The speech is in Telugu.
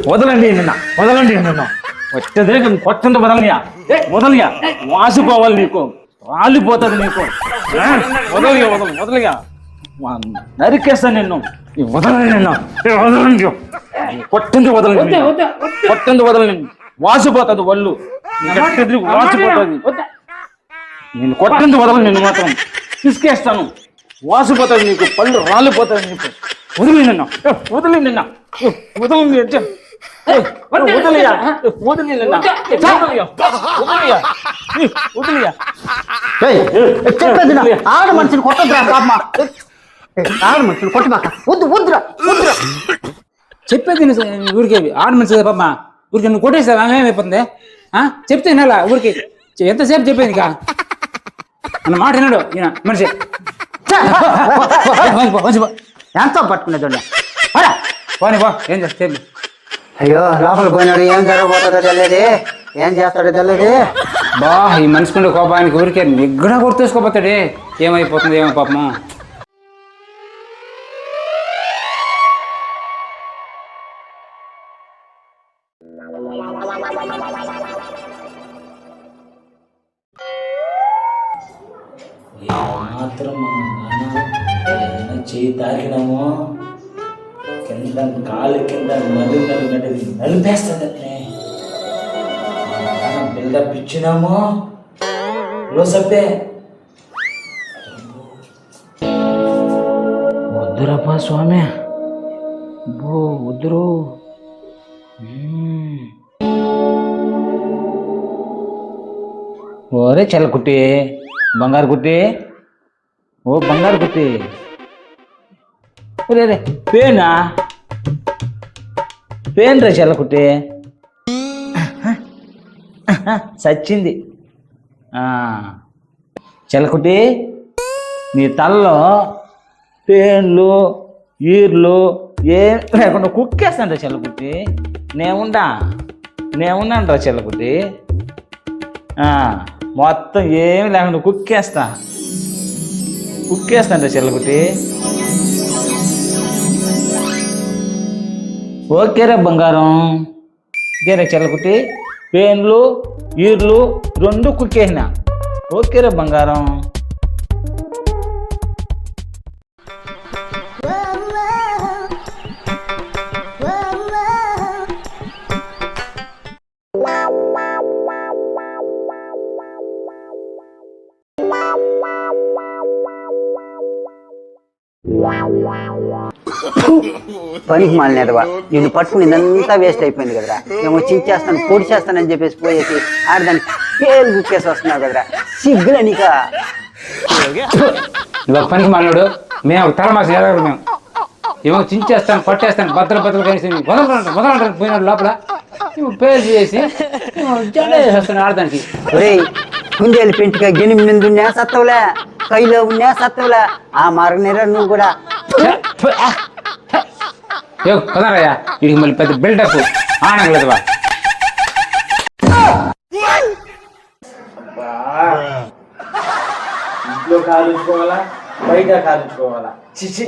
వదలండి నిన్న వచ్చేదే కొట్టంత వదలనియా వదలియా వాసిపోవాలి నీకు రాలిపోతుంది నీకు వదలిగా నరికేస్తా నిన్ను వదలండి కొట్టంది వదలండి వాసిపోతుంది ఒళ్ళు వాసిపోతుంది నేను కొట్టంది వదలను నిన్ను మాత్రం తీసుకేస్తాను వాసిపోతుంది నీకు పళ్ళు రాలిపోతుంది నీకు వదిలి నిన్న ఆడ మనిషిని కొట్టద్దురా పాపమా ఆడ మనిషిని కొట్టమాక వద్దురా చెప్పేది ఊరికి ఆడ మనిషి పాపమా ఊరికి నువ్వు కొట్టేసావు ఏమైపోతుంది చెప్తే వినాలా ఊరికి ఎంతసేపు చెప్పేది ఇంకా అన్న మాట విన్నాడు ఈయన మనిషి ఎంతో పట్టుకునేది పోనీ పో ఏం చేస్తే అయ్యో లోపల పోయినాడు ఏం జరగబోతుందో తెలియదు ఏం చేస్తాడో తెలియదు ఈ మనిషికుండే కోపానికి ఊరికే నిగ్గున గుర్తూసుకోపోతాడే ఏమైపోతుంది ఏమో పాపము మాత్రం చేయి తాకినాము కింద కాలు కింద నలిపేస్తుంది బిల్డప్ ఇచ్చినాము సప్పే వద్దురప్పా స్వామి వద్దురు ఓరే చెల్లకుట్టి బంగారు కుట్టి ఓ బంగారు కుట్టి రే పేనా పేన్ రా చెల్లకుట్టి చచ్చింది చెల్లకుట్టి నీ తలలో పేన్లు ఈర్లు ఏం లేకుండా కుక్కేస్తాను రా చెల్లకుట్టి నేనున్నాను రా చెల్లకుట్టి మొత్తం ఏమి లేకుండా కుక్కేస్తాను రా చెల్లకుట్టి ఓకేరా బంగారం ఓకేరా చెల్లకుట్టి పేన్లు ఈర్లు 2 కుక్కేసిన ఓకేరా బంగారం పనికి మాలినదవా నిన్ను పట్టుకుని ఇదంతా వేస్ట్ అయిపోయింది కదరా మేము చించేస్తాను పొడి చేస్తానని చెప్పేసి పోయేసి ఆడదాన్ని పేరు గుక్కేసి వస్తున్నావు కదరా సిగ్గులే నీక పనికి మాలినాడు మేము తల మాకు ఎదగరు మేము ఏమో చించేస్తాను పట్టేస్తాను బద్దలు కలిసి వదలంటారు పోయినాడు లోపల పేరు చేసి చేస్తాను ఆడదానికి కుందేలు పెంటిగా గిని మీద ఉన్నా సత్తవులే కైలో ఉన్నా సత్తవులే ఆ మార్గనేరా నువ్వు కూడా కదరయ్యా వీడికి మళ్ళీ పెద్ద బిల్డప్ ఆనగలేదువా ఇంట్లో కాలుకోవాలా బయట కాలుకోవాలా చిచి